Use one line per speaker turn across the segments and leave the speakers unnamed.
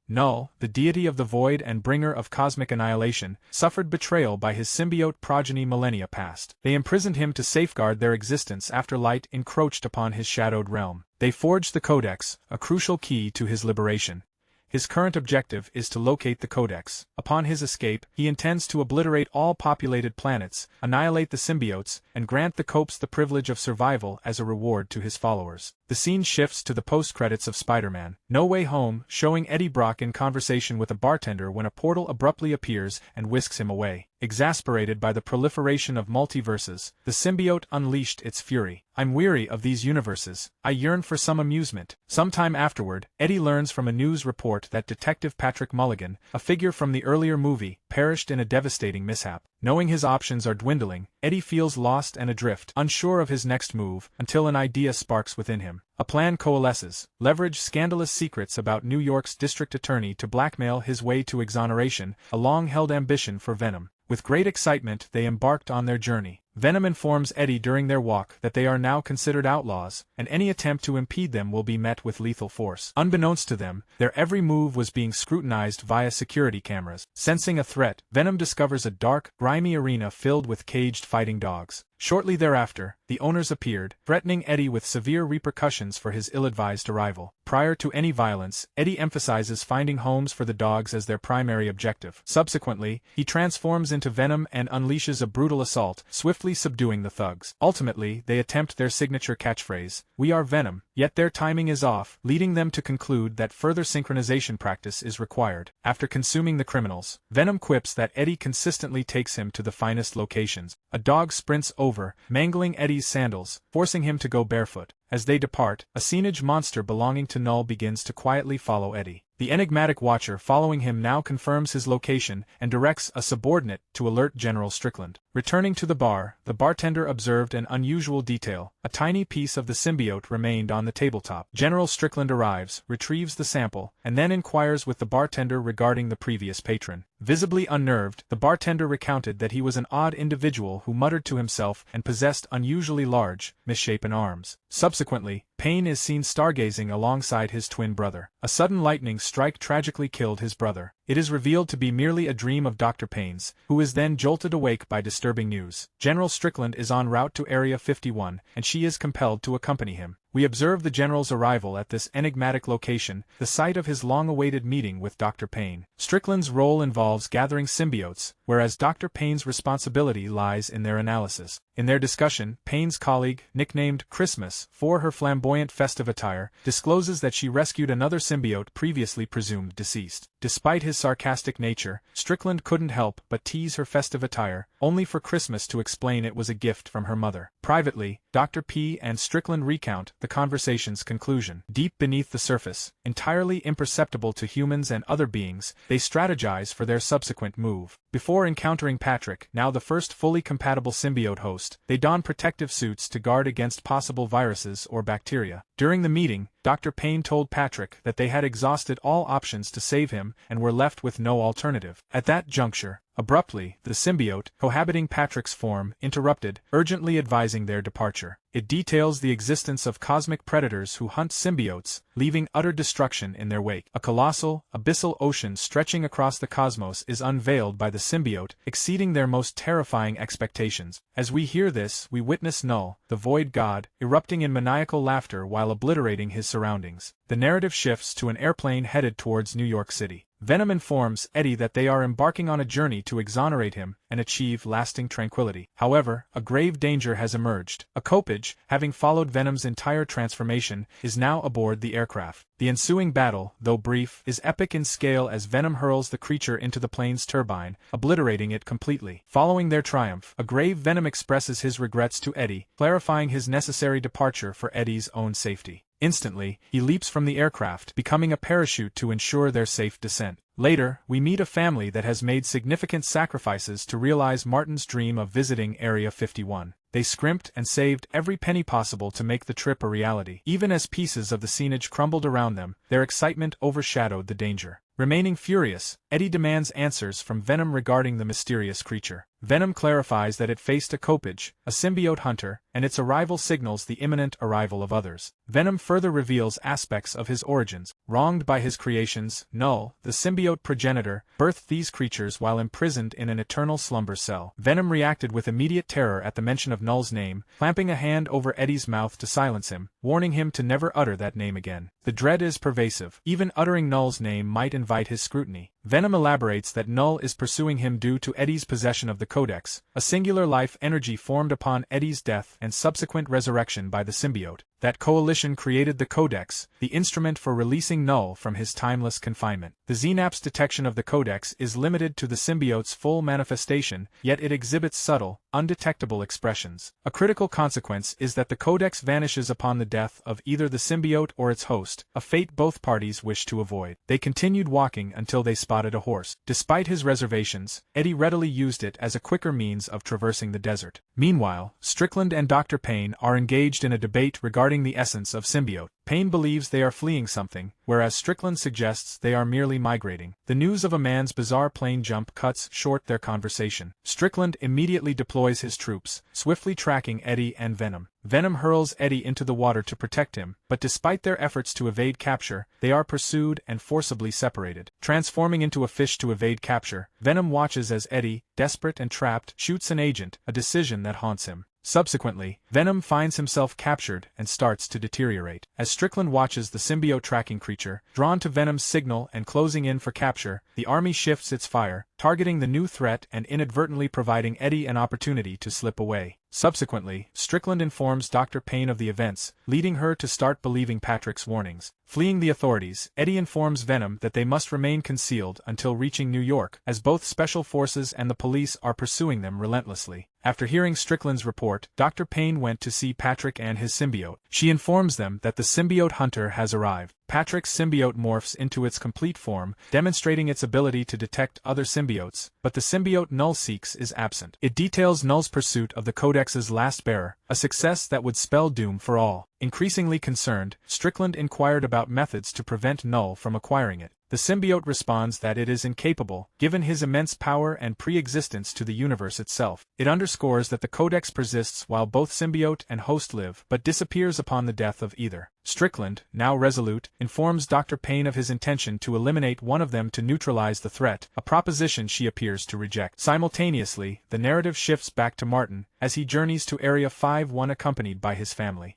Null, the deity of the void and bringer of cosmic annihilation, suffered betrayal by his symbiote progeny millennia past. They imprisoned him to safeguard their existence after light encroached upon his shadowed realm. They forged the Codex, a crucial key to his liberation. His current objective is to locate the Codex. Upon his escape, he intends to obliterate all populated planets, annihilate the symbiotes, and grant the Copes the privilege of survival as a reward to his followers. The scene shifts to the post-credits of Spider-Man: No Way Home, showing Eddie Brock in conversation with a bartender when a portal abruptly appears and whisks him away. Exasperated by the proliferation of multiverses, the symbiote unleashed its fury. "I'm weary of these universes. I yearn for some amusement." Sometime afterward, Eddie learns from a news report that Detective Patrick Mulligan, a figure from the earlier movie, perished in a devastating mishap. Knowing his options are dwindling, Eddie feels lost and adrift, unsure of his next move, until an idea sparks within him. A plan coalesces: leverage scandalous secrets about New York's district attorney to blackmail his way to exoneration, a long-held ambition for Venom. With great excitement, they embarked on their journey. Venom informs Eddie during their walk that they are now considered outlaws, and any attempt to impede them will be met with lethal force. Unbeknownst to them, their every move was being scrutinized via security cameras. Sensing a threat, Venom discovers a dark, grimy arena filled with caged fighting dogs. Shortly thereafter, the owners appeared, threatening Eddie with severe repercussions for his ill-advised arrival. Prior to any violence, Eddie emphasizes finding homes for the dogs as their primary objective. Subsequently, he transforms into Venom and unleashes a brutal assault, swiftly subduing the thugs. Ultimately, they attempt their signature catchphrase, "We are Venom," yet their timing is off, leading them to conclude that further synchronization practice is required. After consuming the criminals, Venom quips that Eddie consistently takes him to the finest locations. A dog sprints over, mangling Eddie's sandals, forcing him to go barefoot. As they depart, a scenage monster belonging to Null begins to quietly follow Eddie. The enigmatic watcher following him now confirms his location and directs a subordinate to alert General Strickland. Returning to the bar, the bartender observed an unusual detail: a tiny piece of the symbiote remained on the tabletop. General Strickland arrives, retrieves the sample, and then inquires with the bartender regarding the previous patron. Visibly unnerved, the bartender recounted that he was an odd individual who muttered to himself and possessed unusually large, misshapen arms. Subsequently, Payne is seen stargazing alongside his twin brother. A sudden lightning strike tragically killed his brother. It is revealed to be merely a dream of Dr. Payne's, who is then jolted awake by disturbing news. General Strickland is en route to Area 51, and she is compelled to accompany him. We observe the General's arrival at this enigmatic location, the site of his long-awaited meeting with Dr. Payne. Strickland's role involves gathering symbiotes, whereas Dr. Payne's responsibility lies in their analysis. In their discussion, Payne's colleague, nicknamed Christmas for her flamboyant festive attire, discloses that she rescued another symbiote previously presumed deceased. Despite his sarcastic nature, Strickland couldn't help but tease her festive attire, only for Christmas to explain it was a gift from her mother. Privately, Dr. P and Strickland recount the conversation's conclusion. Deep beneath the surface, entirely imperceptible to humans and other beings, they strategize for their subsequent move. Before encountering Patrick, now the first fully compatible symbiote host, they don protective suits to guard against possible viruses or bacteria. During the meeting, Dr. Payne told Patrick that they had exhausted all options to save him and were left with no alternative. At that juncture, abruptly, the symbiote, cohabiting Patrick's form, interrupted, urgently advising their departure. It details the existence of cosmic predators who hunt symbiotes, leaving utter destruction in their wake. A colossal, abyssal ocean stretching across the cosmos is unveiled by the symbiote, exceeding their most terrifying expectations. As we hear this, we witness Null, the void god, erupting in maniacal laughter while obliterating his surroundings. The narrative shifts to an airplane headed towards New York City. Venom informs Eddie that they are embarking on a journey to exonerate him and achieve lasting tranquility. However, a grave danger has emerged. A Copage, having followed Venom's entire transformation, is now aboard the aircraft. The ensuing battle, though brief, is epic in scale as Venom hurls the creature into the plane's turbine, obliterating it completely. Following their triumph, a grave Venom expresses his regrets to Eddie, clarifying his necessary departure for Eddie's own safety. Instantly, he leaps from the aircraft, becoming a parachute to ensure their safe descent. Later, we meet a family that has made significant sacrifices to realize Martin's dream of visiting Area 51. They scrimped and saved every penny possible to make the trip a reality. Even as pieces of the scenage crumbled around them, their excitement overshadowed the danger. Remaining furious, Eddie demands answers from Venom regarding the mysterious creature. Venom clarifies that it faced a Kopij, a symbiote hunter, and its arrival signals the imminent arrival of others. Venom further reveals aspects of his origins. Wronged by his creations, Null, the symbiote progenitor, birthed these creatures while imprisoned in an eternal slumber cell. Venom reacted with immediate terror at the mention of Null's name, clamping a hand over Eddie's mouth to silence him, warning him to never utter that name again. The dread is pervasive. Even uttering Null's name might invite his scrutiny. Venom elaborates that Null is pursuing him due to Eddie's possession of the Codex, a singular life energy formed upon Eddie's death and subsequent resurrection by the symbiote. That coalition created the Codex, the instrument for releasing Null from his timeless confinement. The Xenap's detection of the Codex is limited to the symbiote's full manifestation, yet it exhibits subtle, undetectable expressions. A critical consequence is that the Codex vanishes upon the death of either the symbiote or its host, a fate both parties wish to avoid. They continued walking until they spotted a horse. Despite his reservations, Eddie readily used it as a quicker means of traversing the desert. Meanwhile, Strickland and Dr. Payne are engaged in a debate regarding the essence of symbiote. Payne believes they are fleeing something, whereas Strickland suggests they are merely migrating. The news of a man's bizarre plane jump cuts short their conversation. Strickland immediately deploys his troops, swiftly tracking Eddie and Venom. Venom hurls Eddie into the water to protect him, but despite their efforts to evade capture, they are pursued and forcibly separated. Transforming into a fish to evade capture, Venom watches as Eddie, desperate and trapped, shoots an agent, a decision that haunts him. Subsequently, Venom finds himself captured and starts to deteriorate. As Strickland watches the symbiote tracking creature, drawn to Venom's signal and closing in for capture, the army shifts its fire, targeting the new threat and inadvertently providing Eddie an opportunity to slip away. Subsequently, Strickland informs Dr. Payne of the events, leading her to start believing Patrick's warnings. Fleeing the authorities, Eddie informs Venom that they must remain concealed until reaching New York, as both special forces and the police are pursuing them relentlessly. After hearing Strickland's report, Dr. Payne went to see Patrick and his symbiote. She informs them that the symbiote hunter has arrived. Patrick's symbiote morphs into its complete form, demonstrating its ability to detect other symbiotes, but the symbiote Null seeks is absent. It details Null's pursuit of the Codex's last bearer, a success that would spell doom for all. Increasingly concerned, Strickland inquired about methods to prevent Null from acquiring it. The symbiote responds that it is incapable, given his immense power and pre-existence to the universe itself. It underscores that the Codex persists while both symbiote and host live, but disappears upon the death of either. Strickland, now resolute, informs Dr. Payne of his intention to eliminate one of them to neutralize the threat, a proposition she appears to reject. Simultaneously, the narrative shifts back to Martin, as he journeys to Area 51 accompanied by his family.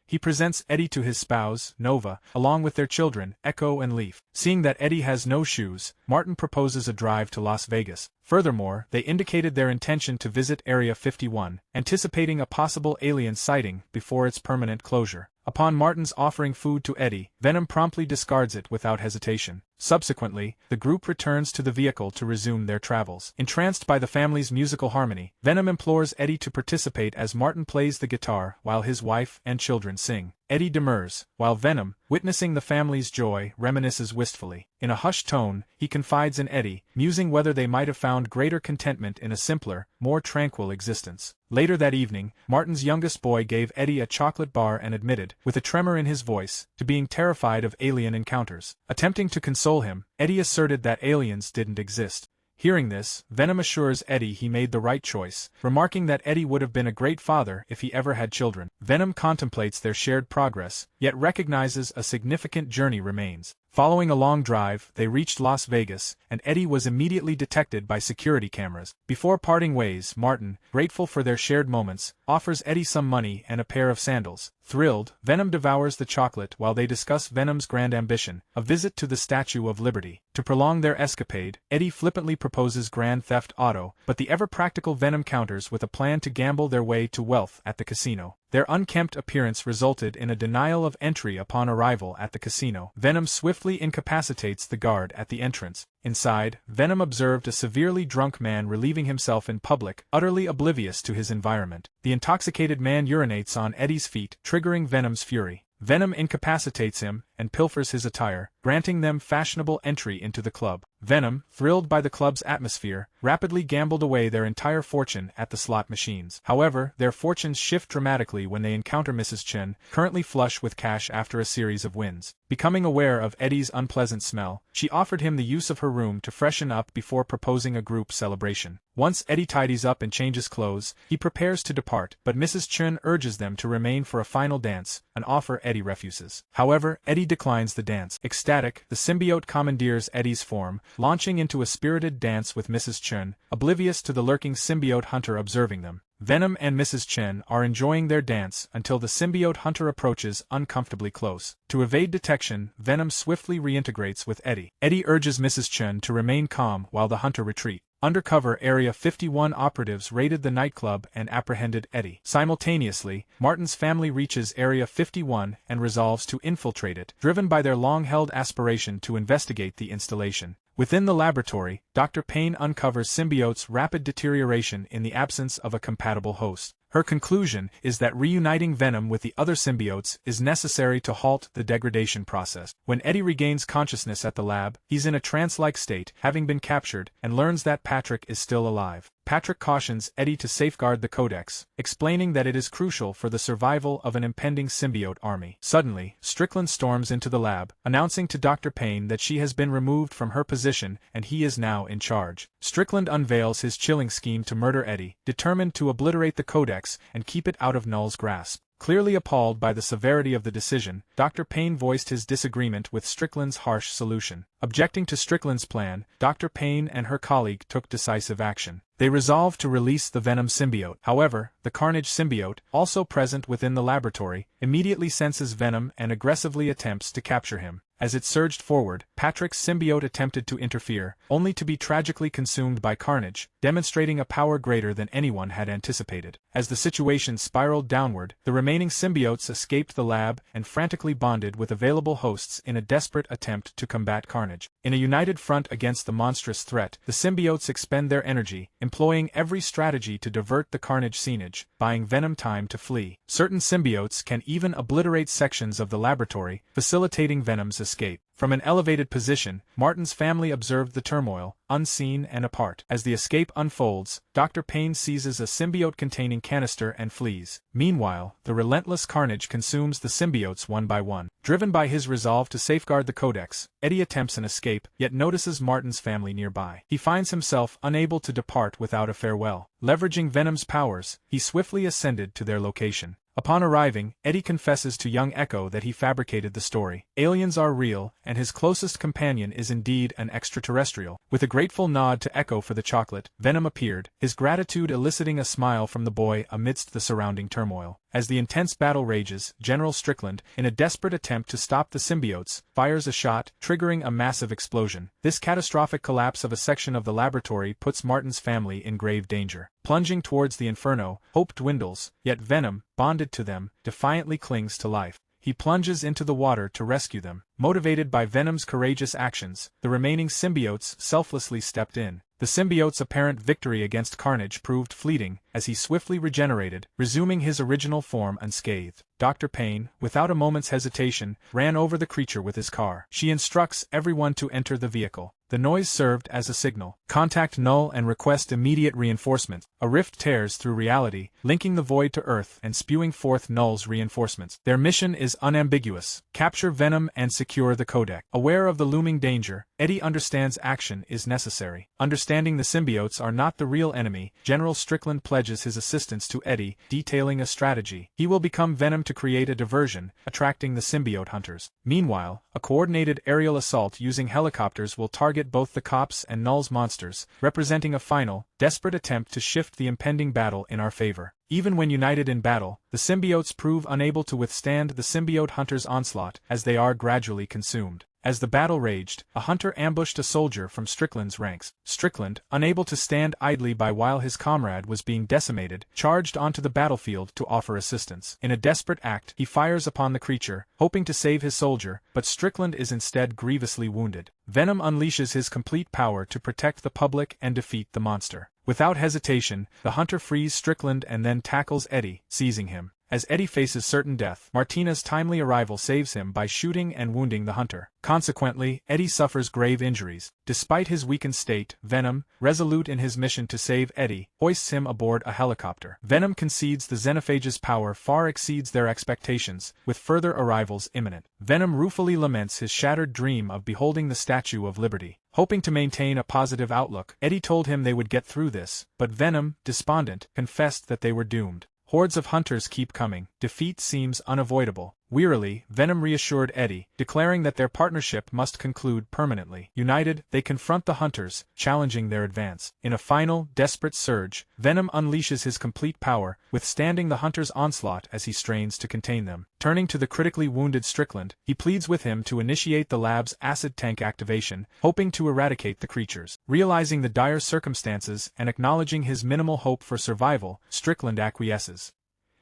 He presents Eddie to his spouse, Nova, along with their children, Echo and Leaf. Seeing that Eddie has no shoes, Martin proposes a drive to Las Vegas. Furthermore, they indicated their intention to visit Area 51, anticipating a possible alien sighting before its permanent closure. Upon Martin's offering food to Eddie, Venom promptly discards it without hesitation. Subsequently, the group returns to the vehicle to resume their travels. Entranced by the family's musical harmony, Venom implores Eddie to participate as Martin plays the guitar while his wife and children sing. Eddie demurs, while Venom, witnessing the family's joy, reminisces wistfully. In a hushed tone, he confides in Eddie, musing whether they might have found greater contentment in a simpler, more tranquil existence. Later that evening, Martin's youngest boy gave Eddie a chocolate bar and admitted, with a tremor in his voice, to being terrified of alien encounters. Attempting to console him, Eddie asserted that aliens didn't exist. Hearing this, Venom assures Eddie he made the right choice, remarking that Eddie would have been a great father if he ever had children. Venom contemplates their shared progress, yet recognizes a significant journey remains. Following a long drive, they reached Las Vegas, and Eddie was immediately detected by security cameras. Before parting ways, Martin, grateful for their shared moments, offers Eddie some money and a pair of sandals. Thrilled, Venom devours the chocolate while they discuss Venom's grand ambition, a visit to the Statue of Liberty. To prolong their escapade, Eddie flippantly proposes Grand Theft Auto, but the ever-practical Venom counters with a plan to gamble their way to wealth at the casino. Their unkempt appearance resulted in a denial of entry upon arrival at the casino. Venom swiftly incapacitates the guard at the entrance. Inside, Venom observed a severely drunk man relieving himself in public, utterly oblivious to his environment. The intoxicated man urinates on Eddie's feet, triggering Venom's fury. Venom incapacitates him, and pilfers his attire, granting them fashionable entry into the club. Venom, thrilled by the club's atmosphere, rapidly gambled away their entire fortune at the slot machines. However, their fortunes shift dramatically when they encounter Mrs. Chen, currently flush with cash after a series of wins. Becoming aware of Eddie's unpleasant smell, she offered him the use of her room to freshen up before proposing a group celebration. Once Eddie tidies up and changes clothes, he prepares to depart, but Mrs. Chen urges them to remain for a final dance, an offer Eddie refuses. However, Eddie declines the dance. Ecstatic, the symbiote commandeers Eddie's form, launching into a spirited dance with Mrs. Chen, oblivious to the lurking symbiote hunter observing them. Venom and Mrs. Chen are enjoying their dance until the symbiote hunter approaches uncomfortably close. To evade detection, Venom swiftly reintegrates with Eddie. Eddie urges Mrs. Chen to remain calm while the hunter retreat. Undercover Area 51 operatives raided the nightclub and apprehended Eddie. Simultaneously, Martin's family reaches Area 51 and resolves to infiltrate it, driven by their long-held aspiration to investigate the installation. Within the laboratory, Dr. Payne uncovers symbiote's rapid deterioration in the absence of a compatible host. Her conclusion is that reuniting Venom with the other symbiotes is necessary to halt the degradation process. When Eddie regains consciousness at the lab, he's in a trance-like state, having been captured, and learns that Patrick is still alive. Patrick cautions Eddie to safeguard the Codex, explaining that it is crucial for the survival of an impending symbiote army. Suddenly, Strickland storms into the lab, announcing to Dr. Payne that she has been removed from her position and he is now in charge. Strickland unveils his chilling scheme to murder Eddie, determined to obliterate the Codex and keep it out of Null's grasp. Clearly appalled by the severity of the decision, Dr. Payne voiced his disagreement with Strickland's harsh solution. Objecting to Strickland's plan, Dr. Payne and her colleague took decisive action. They resolved to release the Venom symbiote. However, the Carnage symbiote, also present within the laboratory, immediately senses Venom and aggressively attempts to capture him. As it surged forward, Patrick's symbiote attempted to interfere, only to be tragically consumed by Carnage, demonstrating a power greater than anyone had anticipated. As the situation spiraled downward, the remaining symbiotes escaped the lab and frantically bonded with available hosts in a desperate attempt to combat Carnage. In a united front against the monstrous threat, the symbiotes expend their energy, employing every strategy to divert the Carnage scenage, buying Venom time to flee. Certain symbiotes can even obliterate sections of the laboratory, facilitating Venom's escape. From an elevated position, Martin's family observed the turmoil, unseen and apart. As the escape unfolds, Dr. Payne seizes a symbiote-containing canister and flees. Meanwhile, the relentless Carnage consumes the symbiotes one by one. Driven by his resolve to safeguard the Codex, Eddie attempts an escape, yet notices Martin's family nearby. He finds himself unable to depart without a farewell. Leveraging Venom's powers, he swiftly ascended to their location. Upon arriving, Eddie confesses to young Echo that he fabricated the story. Aliens are real, and his closest companion is indeed an extraterrestrial. With a grateful nod to Echo for the chocolate, Venom appeared, his gratitude eliciting a smile from the boy amidst the surrounding turmoil. As the intense battle rages, General Strickland, in a desperate attempt to stop the symbiotes, fires a shot, triggering a massive explosion. This catastrophic collapse of a section of the laboratory puts Martin's family in grave danger. Plunging towards the inferno, hope dwindles, yet Venom, bonded to them, defiantly clings to life. He plunges into the water to rescue them. Motivated by Venom's courageous actions, the remaining symbiotes selflessly stepped in. The symbiote's apparent victory against Carnage proved fleeting, as he swiftly regenerated, resuming his original form unscathed. Dr. Payne, without a moment's hesitation, ran over the creature with his car. She instructs everyone to enter the vehicle. The noise served as a signal. Contact Null and request immediate reinforcements. A rift tears through reality, linking the void to Earth and spewing forth Null's reinforcements. Their mission is unambiguous: capture Venom and secure the Codex. Aware of the looming danger, Eddie understands action is necessary. Understanding the symbiotes are not the real enemy, General Strickland pledges his assistance to Eddie, detailing a strategy. He will become Venom to create a diversion, attracting the symbiote hunters. Meanwhile, a coordinated aerial assault using helicopters will target both the cops and Null's monsters, representing a final, desperate attempt to shift the impending battle in our favor. Even when united in battle, the symbiotes prove unable to withstand the symbiote hunters' onslaught, as they are gradually consumed. As the battle raged, a hunter ambushed a soldier from Strickland's ranks. Strickland, unable to stand idly by while his comrade was being decimated, charged onto the battlefield to offer assistance. In a desperate act, he fires upon the creature, hoping to save his soldier, but Strickland is instead grievously wounded. Venom unleashes his complete power to protect the public and defeat the monster. Without hesitation, the hunter frees Strickland and then tackles Eddie, seizing him. As Eddie faces certain death, Martina's timely arrival saves him by shooting and wounding the hunter. Consequently, Eddie suffers grave injuries. Despite his weakened state, Venom, resolute in his mission to save Eddie, hoists him aboard a helicopter. Venom concedes the Xenophage's power far exceeds their expectations, with further arrivals imminent. Venom ruefully laments his shattered dream of beholding the Statue of Liberty. Hoping to maintain a positive outlook, Eddie told him they would get through this, but Venom, despondent, confessed that they were doomed. Hordes of hunters keep coming. Defeat seems unavoidable. Wearily, Venom reassured Eddie, declaring that their partnership must conclude permanently. United, they confront the hunters, challenging their advance. In a final, desperate surge, Venom unleashes his complete power, withstanding the hunters' onslaught as he strains to contain them. Turning to the critically wounded Strickland, he pleads with him to initiate the lab's acid tank activation, hoping to eradicate the creatures. Realizing the dire circumstances and acknowledging his minimal hope for survival, Strickland acquiesces.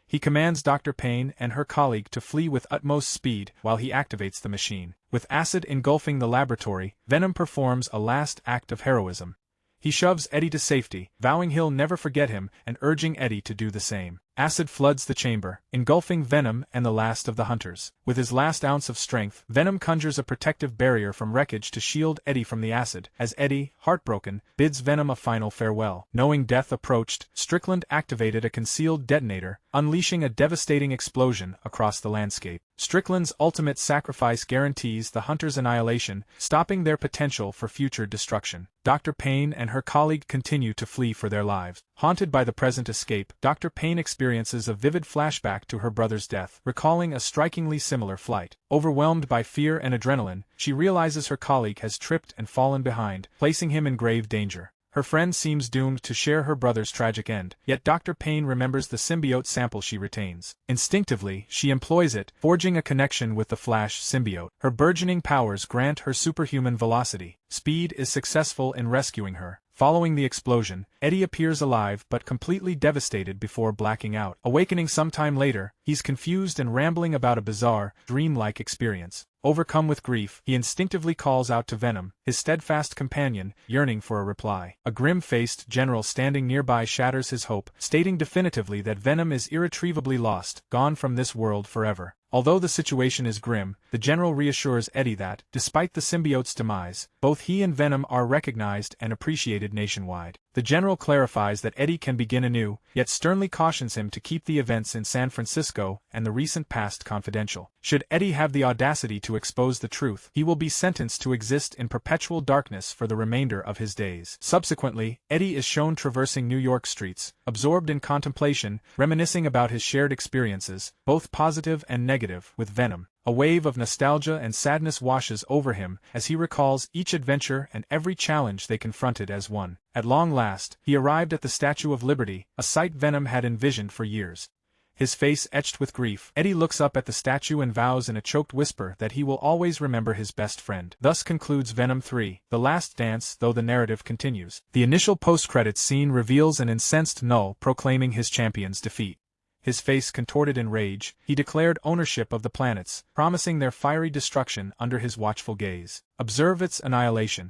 He commands Dr. Payne and her colleague to flee with utmost speed while he activates the machine. With acid engulfing the laboratory, Venom performs a last act of heroism. He shoves Eddie to safety, vowing he'll never forget him and urging Eddie to do the same. Acid floods the chamber, engulfing Venom and the last of the hunters. With his last ounce of strength, Venom conjures a protective barrier from wreckage to shield Eddie from the acid, as Eddie, heartbroken, bids Venom a final farewell. Knowing death approached, Strickland activated a concealed detonator, unleashing a devastating explosion across the landscape. Strickland's ultimate sacrifice guarantees the hunters' annihilation, stopping their potential for future destruction. Dr. Payne and her colleague continue to flee for their lives. Haunted by the present escape, Dr. Payne experiences a vivid flashback to her brother's death, recalling a strikingly similar flight. Overwhelmed by fear and adrenaline, she realizes her colleague has tripped and fallen behind, placing him in grave danger. Her friend seems doomed to share her brother's tragic end, yet Dr. Payne remembers the symbiote sample she retains. Instinctively, she employs it, forging a connection with the Flash symbiote. Her burgeoning powers grant her superhuman velocity. Speed is successful in rescuing her. Following the explosion, Eddie appears alive but completely devastated before blacking out. Awakening sometime later, he's confused and rambling about a bizarre, dreamlike experience. Overcome with grief, he instinctively calls out to Venom, his steadfast companion, yearning for a reply. A grim-faced general standing nearby shatters his hope, stating definitively that Venom is irretrievably lost, gone from this world forever. Although the situation is grim, the general reassures Eddie that, despite the symbiote's demise, both he and Venom are recognized and appreciated nationwide. The general clarifies that Eddie can begin anew, yet sternly cautions him to keep the events in San Francisco and the recent past confidential. Should Eddie have the audacity to expose the truth, he will be sentenced to exist in perpetual darkness for the remainder of his days. Subsequently, Eddie is shown traversing New York streets, absorbed in contemplation, reminiscing about his shared experiences, both positive and negative, with Venom. A wave of nostalgia and sadness washes over him as he recalls each adventure and every challenge they confronted as one. At long last, he arrived at the Statue of Liberty, a sight Venom had envisioned for years. His face etched with grief, Eddie looks up at the statue and vows in a choked whisper that he will always remember his best friend. Thus concludes Venom 3, The Last Dance, though the narrative continues. The initial post-credits scene reveals an incensed Null proclaiming his champion's defeat. His face contorted in rage, he declared ownership of the planets, promising their fiery destruction under his watchful gaze. Observe its annihilation,